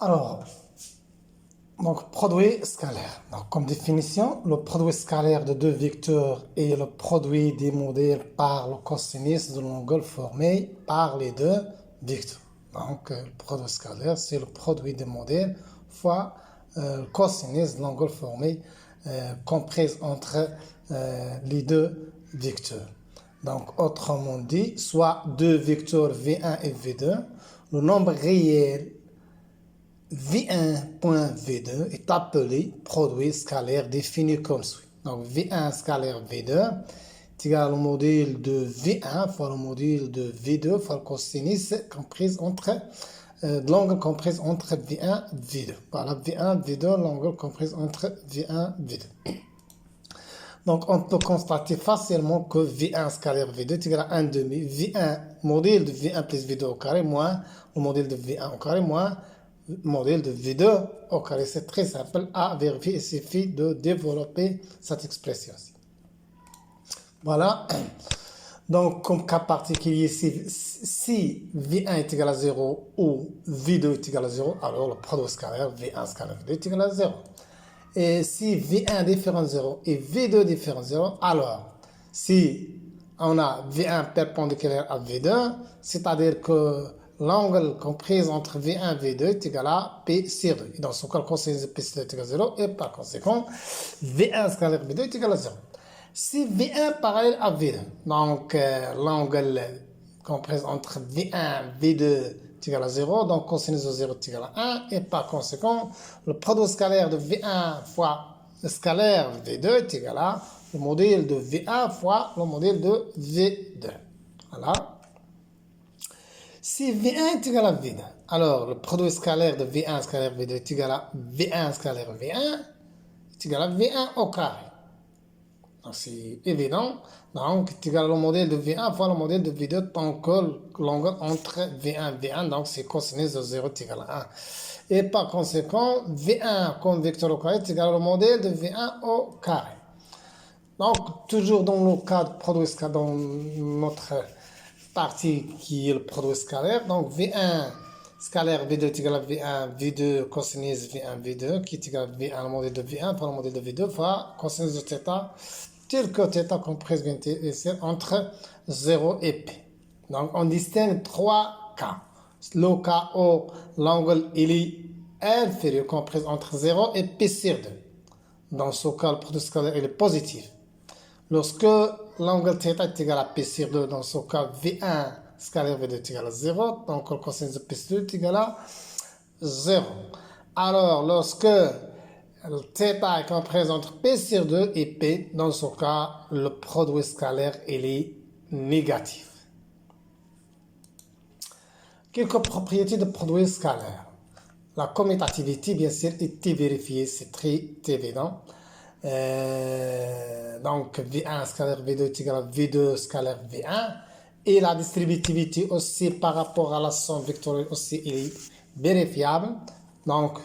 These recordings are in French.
Alors, donc produit scalaire. Donc, comme définition, le produit scalaire de deux vecteurs est le produit des modèles par le cosinus de l'angle formé par les deux vecteurs. Donc, le produit scalaire, c'est le produit des modèles fois le cosinus de l'angle formé compris entre les deux vecteurs. Donc, autrement dit, soit deux vecteurs V1 et V2, le nombre réel V1.V2 est appelé produit scalaire défini comme suit. Donc, V1 scalaire V2 est égal au modèle de V1 fois le modèle de V2 fois le cosinus compris entre de l'angle compris entre V1 et V2. Voilà, V1, V2, l'angle compris entre V1 et V2. Donc, on peut constater facilement que V1 scalaire V2 est égal à 1 demi. V1, modèle de V1 plus V2 au carré, moins le modèle de V1 au carré, moins le modèle de V2 au carré. C'est très simple à vérifier. Il suffit de développer cette expression. Voilà. Donc, comme cas particulier, si V1 est égal à 0 ou V2 est égal à 0, alors le produit scalaire V1 scalaire V2 est égal à 0. Et si V1 différent 0 et V2 différent 0, alors si on a V1 perpendiculaire à V2, c'est-à-dire que l'angle compris entre V1 et V2 est égal à P sur 2. Et dans ce cas, le cosinus de P sur 2 est égal à 0 et par conséquent, V1 scalaire V2 est égal à 0. Si V1 parallèle à V2, donc l'angle compris entre V1 et V2 est égal à 0, donc cosinus de 0 est égal à 1, et par conséquent, le produit scalaire de V1 fois le scalaire de V2 est égal à le modèle de V1 fois le modèle de V2. Voilà. Si V1 est égal à V2, alors le produit scalaire de V1 scalaire V2 est égal à V1 scalaire V1 est égal à V1 au carré. Donc c'est évident. Donc c'est égal au modèle de V1 fois le modèle de V2 tant que l'angle entre V1 et V1, donc c'est cosinus de 0 est égal à 1. Et par conséquent, V1 comme vecteur au carré est égal au modèle de V1 au carré. Donc toujours dans le cas de produit scalaire, dans notre partie qui est le produit scalaire, donc V1 scalaire V2 est égal à V1, V2 cosinus V1, V2 qui est égal à V1, le modèle de V1 par le modèle de V2 fois cosinus de θ, tel que θ comprise bien entre 0 et P. Donc on distingue trois cas. Le cas où l'angle il est inférieur, compris entre 0 et P sur 2. Dans ce cas, le produit scalaire il est positif. Lorsque l'angle θ est égal à P sur 2, dans ce cas, V1 scalaire V2 est égal à 0, donc le cosinus de P sur 2 est égal à 0. Alors, lorsque θ est compris entre P sur 2 et P, dans ce cas, le produit scalaire il est négatif. Quelques propriétés de produit scalaire. La commutativité, bien sûr, est vérifiée, c'est très évident. Donc V1 scalaire V2 est égal à V2 scalaire V1 et la distributivité aussi par rapport à la somme vectorielle aussi est vérifiable. Donc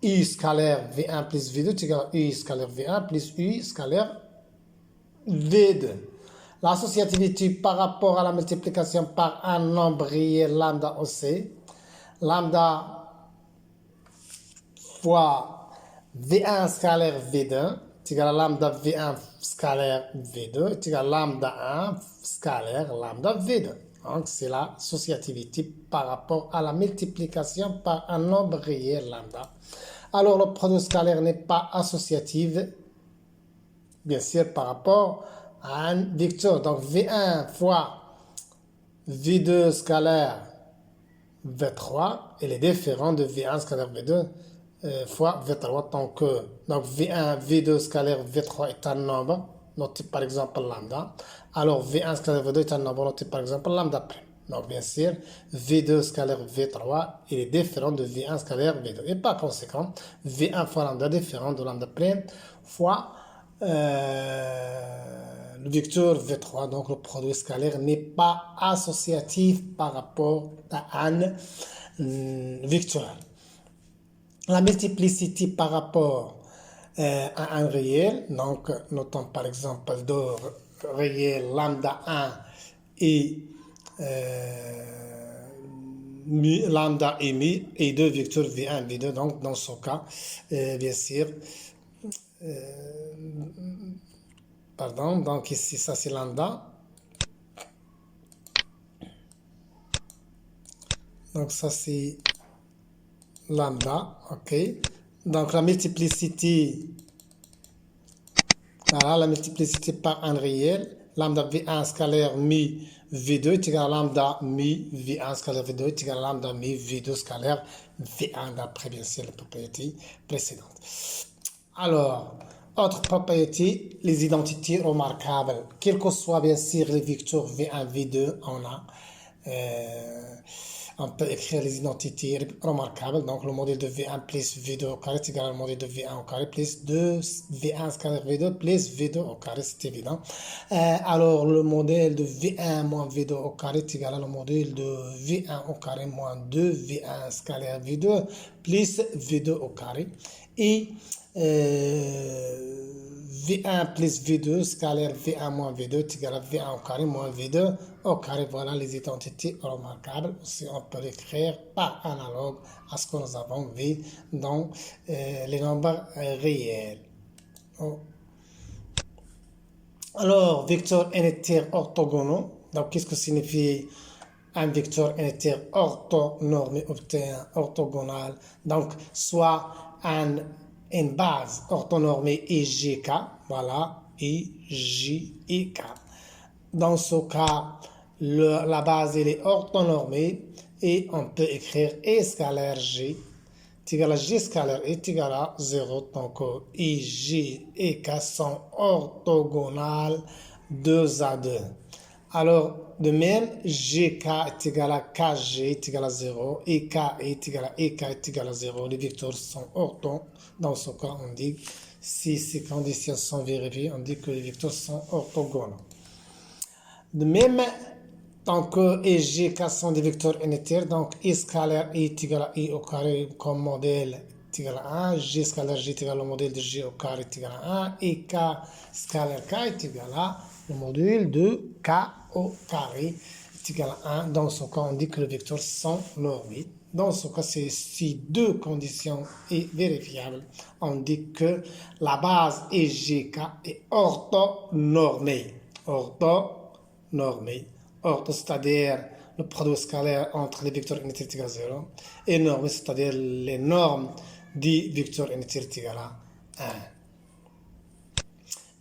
U scalaire V1 plus V2 est égal à U scalaire V1 plus U scalaire V2. L'associativité par rapport à la multiplication par un nombre réel lambda aussi, lambda fois V1 scalaire V2 est égal à lambda V1 scalaire V2 est égal à lambda 1 scalaire lambda V2. Donc, c'est l'associativité par rapport à la multiplication par un nombre réel lambda. Alors, le produit scalaire n'est pas associatif, bien sûr, par rapport à un vecteur. Donc, V1 fois V2 scalaire V3, il est différent de V1 scalaire V2 fois V3 tant que donc V1, V2 scalaire V3 est un nombre noté par exemple lambda, alors V1 scalaire V2 est un nombre noté par exemple lambda'. Donc bien sûr, V2 scalaire V3 il est différent de V1 scalaire V2 et par conséquent, V1 fois lambda est différent de lambda' fois le vecteur V3, donc le produit scalaire n'est pas associatif par rapport à un vecteur. La multiplicité par rapport à un réel, donc notons par exemple deux réels lambda 1 et lambda et mi et 2 vecteurs V1, V2. Donc, dans ce cas, bien sûr, pardon, donc ici, ça c'est lambda. Donc, ça c'est lambda, ok. Donc, la multiplicité, voilà, la multiplicité par un réel, lambda V1 scalaire mi V2 est égal à lambda mi V1 scalaire V2 est égal à lambda mi V2 scalaire V1 d'après bien sûr la propriété précédente. Alors, autre propriété, les identités remarquables. Quels que soient bien sûr les vecteurs V1, V2, on peut écrire les identités remarquables. Donc, le modèle de V1 plus V2 au carré est égal au modèle de V1 au carré plus 2 V1 scalaire V2 plus V2 au carré, c'est évident. Alors, le modèle de V1 moins V2 au carré est égal au modèle de V1 au carré moins 2 V1 scalaire V2 plus V2 au carré. Et V1 plus V2 scalaire V1 moins V2 est égal à V1 au carré moins V2 au carré. Voilà les identités remarquables. Aussi, on peut l'écrire par analogue à ce que nous avons vu dans les nombres réels. Oh. Alors, vecteurs unitaires orthogonaux. Donc, qu'est-ce que signifie un vecteur unitaire orthonormé obtient orthogonal? Donc, soit une base orthonormée IJK, voilà, IJK. Dans ce cas, la base elle est orthonormée et on peut écrire E scalaire G est égal à G scalaire est égal à 0. Donc, IJ et K sont orthogonales 2 à 2. Alors, de même, GK est égal à KG est égal à 0, EK est égal à EK est égal à 0. Les vecteurs sont ortho. Dans ce cas, on dit, si ces conditions sont vérifiées, on dit que les vecteurs sont orthogonaux. De même, tant que E, G, K sont des vecteurs unitaires, donc I scalaire I est égal à I au carré comme modèle est égal à 1, G scalaire G est égal au modèle de G au carré est égal à 1, et K scalaire K est égal à le module de K au carré est égal à 1. Dans ce cas, on dit que les vecteurs sont normés. Dans ce cas, si deux conditions est vérifiable, on dit que la base EGK est orthonormée. Orthonormée. Ortho, c'est-à-dire le produit scalaire entre les vecteurs unitaires est égal à 0. Et normé, c'est-à-dire les normes du vecteur unitaire est égal à 1.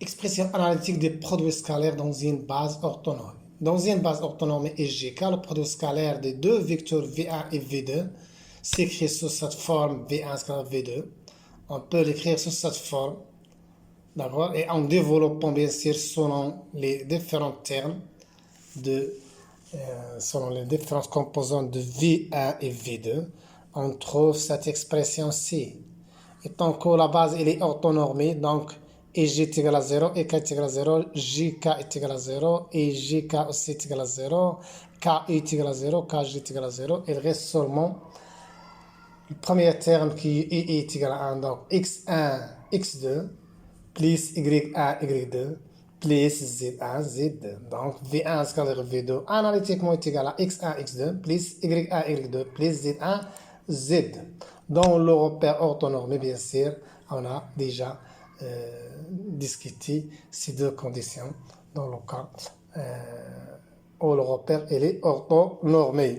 Expression analytique des produits scalaires dans une base orthonormée. Dans une base orthonormée EGK, le produit scalaire des deux vecteurs V1 et V2 s'écrit sous cette forme V1 scalaire V2. On peut l'écrire sous cette forme, d'accord, et en développant bien sûr selon les différents termes selon les différentes composantes de V1 et V2, on trouve cette expression-ci. Et tant que la base elle est orthonormée, donc EG est égal à 0, EK est égal à 0, JK est égal à 0, et JK aussi est égal à 0, KI est égal à 0, KG est égal à 0. Il reste seulement le premier terme qui est égal à 1, donc X1, X2, plus Y1, Y2, plus Z1, Z2. Donc V1 scalaire V2 analytiquement est égal à X1, X2, plus Y1, Y2, plus Z1, Z2. Dans le repère orthonormé, bien sûr, on a déjà discuté ces deux conditions dans le cas où le repère est orthonormé.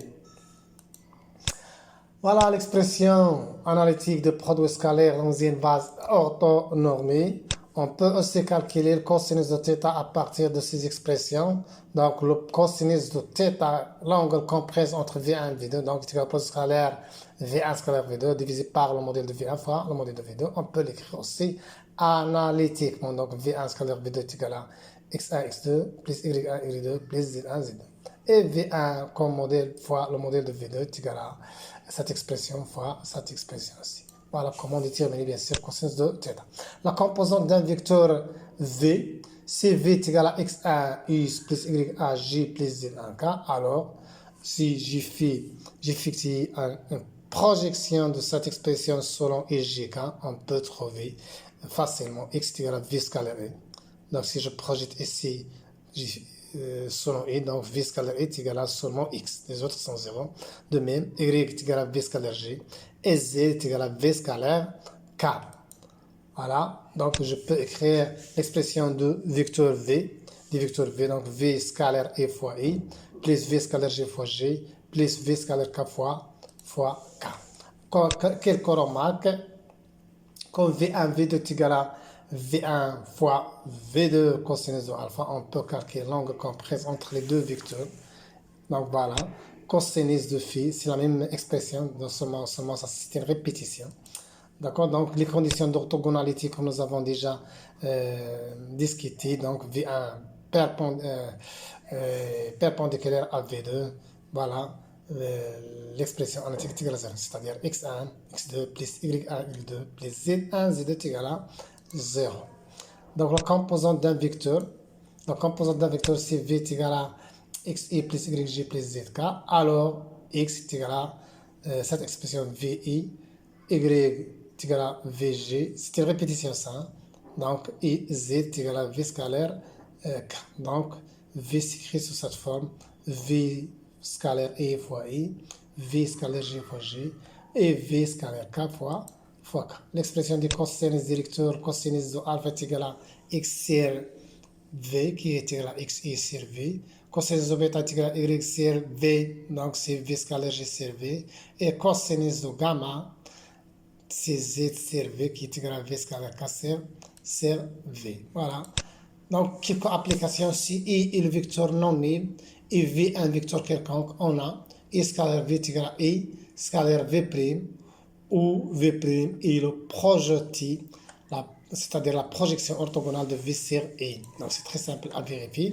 Voilà l'expression analytique de produit scalaire dans une base orthonormée. On peut aussi calculer le cosinus de θ à partir de ces expressions. Donc, le cosinus de θ, l'angle compris entre V1 et V2, donc le produit scalaire V1 scalaire V2 divisé par le modèle de V1 fois le modèle de V2. On peut l'écrire aussi analytiquement. Donc, V1 scalaire V2 est égal à X1, X2, plus Y1, Y2, plus Z1, Z2. Et V1 comme modèle fois le modèle de V2 est égal à cette expression fois cette expression aussi. Voilà comment déterminer bien sûr cosinus de θ. La composante d'un vecteur V, si V est égal à X1, U plus YA, J plus Z1K, alors si j'effectue une projection de cette expression selon IJK, on peut trouver facilement X est égal à V scalaire E. Donc si je projette ici selon i, donc v scalaire i est égal à seulement x. Les autres sont 0. De même, y est égal à v scalaire g et z est égal à v scalaire k. Voilà, donc je peux écrire l'expression de vecteur v, donc v scalaire e fois i, plus v scalaire g fois g, plus v scalaire k fois k. Quelques remarques, comme v1, v2 est égal à v1 fois v2 cosinus de alpha, on peut calculer l'angle compris entre les deux vecteurs. Donc voilà, cosinus de phi, c'est la même expression, seulement ça c'est une répétition. D'accord, donc les conditions d'orthogonalité comme nous avons déjà discuté, donc V1 perpendiculaire à V2, voilà l'expression analytique est égale à 0, c'est-à-dire x1, x2 plus y1, y2 plus z1, z2 est égal à 0. Donc la composante d'un vecteur, c'est v est égal à xi plus yj plus zk, alors x est égal à cette expression vi, y est égal à vg, c'est une répétition ça, hein? Donc i, z est égal à v scalaire k. Donc v s'écrit sous cette forme, v scalaire e fois i, v scalaire g fois g, et v scalaire k fois k. L'expression du cosinus directeur, cosinus de alpha est égal à x sur v, qui est égal à xi sur v. Cosinus de bêta est égal à y sur v, donc c'est v scalaire g sur v. Et cosinus de gamma, c'est z sur v, qui est égal à v scalaire k sur v. Voilà. Donc, quelques applications, si i est le vecteur non nul, et v un vecteur quelconque, on a i scalaire v est égal à i scalaire v', où v' est le projeté, c'est-à-dire la projection orthogonale de v sur i. Donc, c'est très simple à vérifier.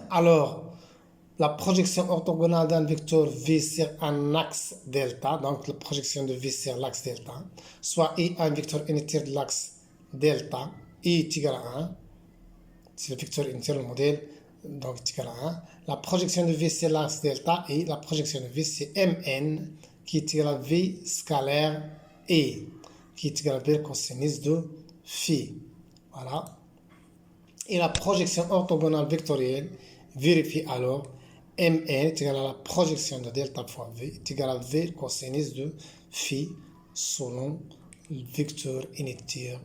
Alors, la projection orthogonale d'un vecteur v sur un axe delta, donc la projection de v sur l'axe delta, soit i un vecteur unitaire de l'axe delta, i est égal à 1, c'est le vecteur unitaire, le modèle, donc est égal à 1. La projection de v sur l'axe delta et la projection de v c'est mn, qui est égal à v scalaire e, qui est égal à v cosinus de phi. Voilà. Et la projection orthogonale vectorielle vérifie alors mn est égal à la projection de delta fois v est égal à v cosinus de phi selon le vecteur unitaire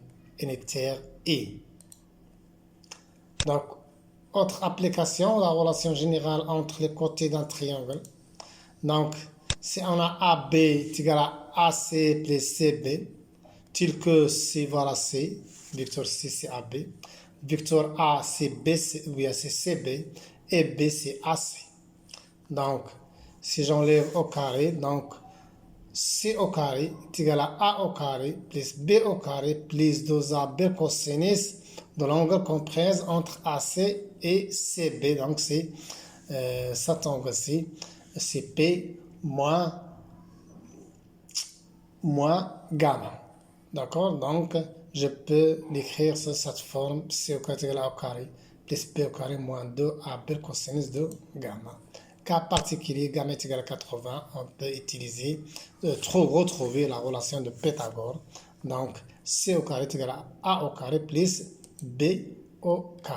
e. Donc, autre application, la relation générale entre les côtés d'un triangle. Donc, si on a AB est égal à AC plus CB, tel que C égale à C, vecteur C c'est AB, vecteur A c'est B, c'est CB, et B c'est AC. Donc, si j'enlève au carré, donc C au carré est égal à A au carré plus B au carré plus 2AB cosinus de l'angle comprise entre AC et CB. Donc, c'est cet angle-ci, c'est P moins gamma. D'accord? Donc, je peux l'écrire sous cette forme, C au carré égale à A au carré plus B au carré moins 2AB cosinus de gamma. Cas particulier, gamma est égal à 80, on peut utiliser, retrouver la relation de Pythagore. Donc, C au carré est égal à A au carré plus B au carré.